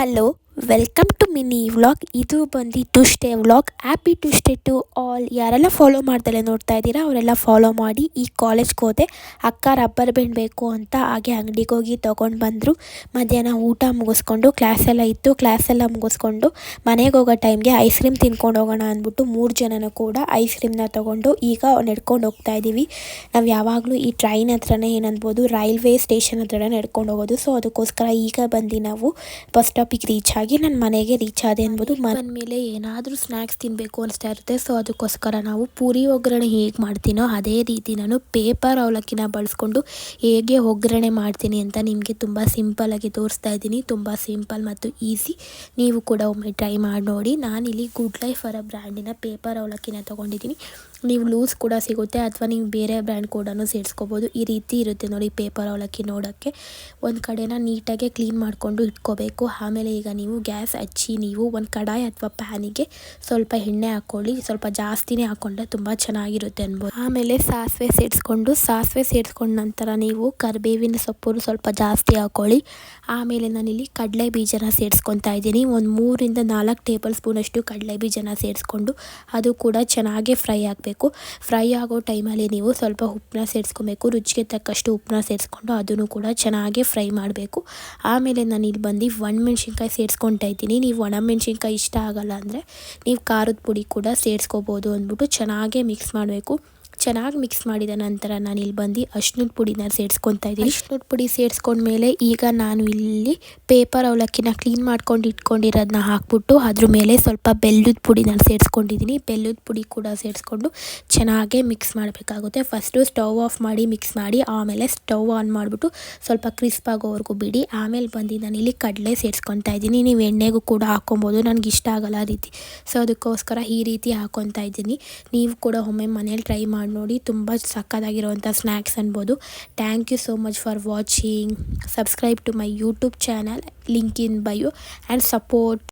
Hello, welcome to mini vlog. ಇದು ಬಂದು Tuesday vlog. Happy Tuesday to all. ಯಾರೆಲ್ಲ follow ಮಾಡ್ದಲೇ ನೋಡ್ತಾ ಇದ್ದೀರಾ ಅವರೆಲ್ಲ ಫಾಲೋ ಮಾಡಿ. ಈ ಕಾಲೇಜ್ಗೆ ಹೋದೆ, ಅಕ್ಕ ರಬ್ಬರ್ ಬ್ಯಾಂಡ್ ಬೇಕು ಅಂತ ಹಾಗೆ ಅಂಗಡಿಗೆ ಹೋಗಿ ತೊಗೊಂಡು ಬಂದರು. ಮಧ್ಯಾಹ್ನ ಊಟ ಮುಗಿಸ್ಕೊಂಡು ಕ್ಲಾಸೆಲ್ಲ ಇತ್ತು, ಕ್ಲಾಸೆಲ್ಲ ಮುಗಿಸ್ಕೊಂಡು ಮನೆಗೆ ಹೋಗೋ ಟೈಮ್ಗೆ ಐಸ್ ಕ್ರೀಮ್ ತಿನ್ಕೊಂಡು ಹೋಗೋಣ ಅಂದ್ಬಿಟ್ಟು 3 ಜನನೂ ಕೂಡ ಐಸ್ ಕ್ರೀಮ್ನ ತೊಗೊಂಡು ಈಗ ನಡ್ಕೊಂಡು ಹೋಗ್ತಾ ಇದ್ದೀವಿ. ನಾವು ಯಾವಾಗಲೂ ಈ ಟ್ರೈನ್ ಹತ್ರನೇ ಏನನ್ಬೋದು ರೈಲ್ವೆ ಸ್ಟೇಷನ್ ಹತ್ರನೇ ನಡ್ಕೊಂಡು ಹೋಗೋದು. ಸೊ ಅದಕ್ಕೋಸ್ಕರ ಈಗ ಬಂದು ನಾವು ಬಸ್ ಸ್ಟಾಪಿಗೆ ರೀಚ್ ಆಗಿ ನನ್ನ ಮನೆಗೆ ರೀಚ್ ಆದೆ ಅನ್ಬೋದು. ಬಂದಮೇಲೆ ಏನಾದರೂ ಸ್ನ್ಯಾಕ್ಸ್ ತಿನ್ನಬೇಕು ಅನಿಸ್ತಾ ಇರುತ್ತೆ. ಸೊ ಅದಕ್ಕೋಸ್ಕರ ನಾವು ಪೂರಿ ಒಗ್ಗರಣೆ ಹೇಗೆ ಮಾಡ್ತೀನೋ ಅದೇ ರೀತಿ ನಾನು ಪೇಪರ್ ಅವಲಕ್ಕಿನ ಬಳಸ್ಕೊಂಡು ಹೇಗೆ ಒಗ್ಗರಣೆ ಮಾಡ್ತೀನಿ ಅಂತ ನಿಮಗೆ ತುಂಬ ಸಿಂಪಲ್ಲಾಗಿ ತೋರಿಸ್ತಾ ಇದ್ದೀನಿ. ತುಂಬ ಸಿಂಪಲ್ ಮತ್ತು ಈಸಿ. ನೀವು ಕೂಡ ಒಮ್ಮೆ ಟ್ರೈ ಮಾಡಿ ನೋಡಿ. ನಾನಿಲ್ಲಿ ಗುಡ್ ಲೈಫ್ ಅವರ ಬ್ರ್ಯಾಂಡಿನ ಪೇಪರ್ ಅವಲಕ್ಕಿನ ತೊಗೊಂಡಿದ್ದೀನಿ. ನೀವು ಲೂಸ್ ಕೂಡ ಸಿಗುತ್ತೆ ಅಥವಾ ನೀವು ಬೇರೆ ಬ್ರ್ಯಾಂಡ್ ಕೂಡ ಸೇರಿಸ್ಕೋಬೋದು. ಈ ರೀತಿ ಇರುತ್ತೆ ನೋಡಿ ಪೇಪರ್ ಅವಲಕ್ಕಿ ನೋಡೋಕ್ಕೆ. ಒಂದು ಕಡೆನ ನೀಟಾಗಿ ಕ್ಲೀನ್ ಮಾಡಿಕೊಂಡು ಇಟ್ಕೋಬೇಕು. ಆಮೇಲೆ ಈಗ ನೀವು ಗ್ಯಾಸ್ ಹಚ್ಚಿ ನೀವು ಒಂದು ಕಡಾಯಿ ಅಥವಾ ಪ್ಯಾನಿಗೆ ಸ್ವಲ್ಪ ಎಣ್ಣೆ ಹಾಕ್ಕೊಳ್ಳಿ. ಸ್ವಲ್ಪ ಜಾಸ್ತಿನೇ ಹಾಕ್ಕೊಂಡ್ರೆ ತುಂಬ ಚೆನ್ನಾಗಿರುತ್ತೆ ಅನ್ಬೋದು. ಆಮೇಲೆ ಸಾಸಿವೆ ಸೇರಿಸ್ಕೊಂಡ ನಂತರ ನೀವು ಕರಿಬೇವಿನ ಸೊಪ್ಪು ಸ್ವಲ್ಪ ಜಾಸ್ತಿ ಹಾಕ್ಕೊಳ್ಳಿ. ಆಮೇಲೆ ನಾನಿಲ್ಲಿ ಕಡಲೆ ಬೀಜನ ಸೇರಿಸ್ಕೊತಾ ಇದ್ದೀನಿ. ಒಂದು 3 ರಿಂದ 4 ಟೇಬಲ್ ಸ್ಪೂನಷ್ಟು ಕಡಲೆ ಬೀಜನ ಸೇರಿಸ್ಕೊಂಡು ಅದು ಕೂಡ ಚೆನ್ನಾಗಿ ಫ್ರೈ ಆಗಬೇಕು. ಫ್ರೈ ಆಗೋ ಟೈಮಲ್ಲಿ ನೀವು ಸ್ವಲ್ಪ ಉಪ್ಪನ್ನ ಸೇರಿಸ್ಕೊಬೇಕು. ರುಚಿಗೆ ತಕ್ಕಷ್ಟು ಉಪ್ಪನ್ನ ಸೇರಿಸ್ಕೊಂಡು ಅದನ್ನು ಕೂಡ ಚೆನ್ನಾಗಿ ಫ್ರೈ ಮಾಡಬೇಕು. ಆಮೇಲೆ ನಾನು ಇಲ್ಲಿ ಬಂದು ಒಣಮೆಣ್ಸಿನ್ಕಾಯಿ ಸೇರಿಸ್ಕೊತಾ ಇದ್ದೀನಿ. ನೀವು ಒಣಮೆಣ್ಸಿನ್ಕಾಯಿ ಇಷ್ಟ ಆಗಲ್ಲ ಅಂದರೆ ನೀವು ಖಾರದ ಪುಡಿ ಕೂಡ ಸೇರಿಸ್ಕೋಬೋದು ಅಂದ್ಬಿಟ್ಟು ಚೆನ್ನಾಗೇ ಮಿಕ್ಸ್ ಮಾಡಬೇಕು. ಚೆನ್ನಾಗಿ ಮಿಕ್ಸ್ ಮಾಡಿದ ನಂತರ ನಾನು ಇಲ್ಲಿ ಬಂದು ಅರಿಶಿಣದ ಪುಡಿನ ಸೇರಿಸ್ಕೊತಾ ಇದ್ದೀನಿ. ಅರಿಶಿಣದ ಪುಡಿ ಸೇರಿಸ್ಕೊಂಡ್ಮೇಲೆ ಈಗ ನಾನು ಇಲ್ಲಿ ಪೇಪರ್ ಅವಲಕ್ಕಿನ ಕ್ಲೀನ್ ಮಾಡ್ಕೊಂಡು ಇಟ್ಕೊಂಡಿರೋದನ್ನ ಹಾಕ್ಬಿಟ್ಟು ಅದ್ರ ಮೇಲೆ ಸ್ವಲ್ಪ ಬೆಲ್ಲದ ಪುಡಿನ ಸೇರಿಸ್ಕೊಂಡಿದ್ದೀನಿ. ಬೆಲ್ಲದ ಪುಡಿ ಕೂಡ ಸೇರಿಸ್ಕೊಂಡು ಚೆನ್ನಾಗೇ ಮಿಕ್ಸ್ ಮಾಡಬೇಕಾಗುತ್ತೆ. ಫಸ್ಟು ಸ್ಟವ್ ಆಫ್ ಮಾಡಿ ಮಿಕ್ಸ್ ಮಾಡಿ ಆಮೇಲೆ ಸ್ಟವ್ ಆನ್ ಮಾಡಿಬಿಟ್ಟು ಸ್ವಲ್ಪ ಕ್ರಿಸ್ಪ್ ಆಗೋವರೆಗೂ ಬಿಡಿ. ಆಮೇಲೆ ಬಂದು ನಾನಿಲ್ಲಿ ಕಡಲೆ ಸೇರಿಸ್ಕೊತಾ ಇದ್ದೀನಿ. ನೀವು ಎಣ್ಣೆಗೂ ಕೂಡ ಹಾಕ್ಕೊಬೋದು, ನನಗೆ ಇಷ್ಟ ಆಗಲ್ಲ ಆ ರೀತಿ. ಸೊ ಅದಕ್ಕೋಸ್ಕರ ಈ ರೀತಿ ಹಾಕ್ಕೊತಾ ಇದ್ದೀನಿ. ನೀವು ಕೂಡ ಒಮ್ಮೆ ಮನೇಲಿ ಟ್ರೈ ಮಾಡಿ ನೋಡಿ. ತುಂಬ ಸಕ್ಕತ್ತಾಗಿರುವಂಥ ಸ್ನ್ಯಾಕ್ಸ್ ಅನ್ಬೋದು. Thank you so much for watching. Subscribe to my YouTube channel, link in bio and support.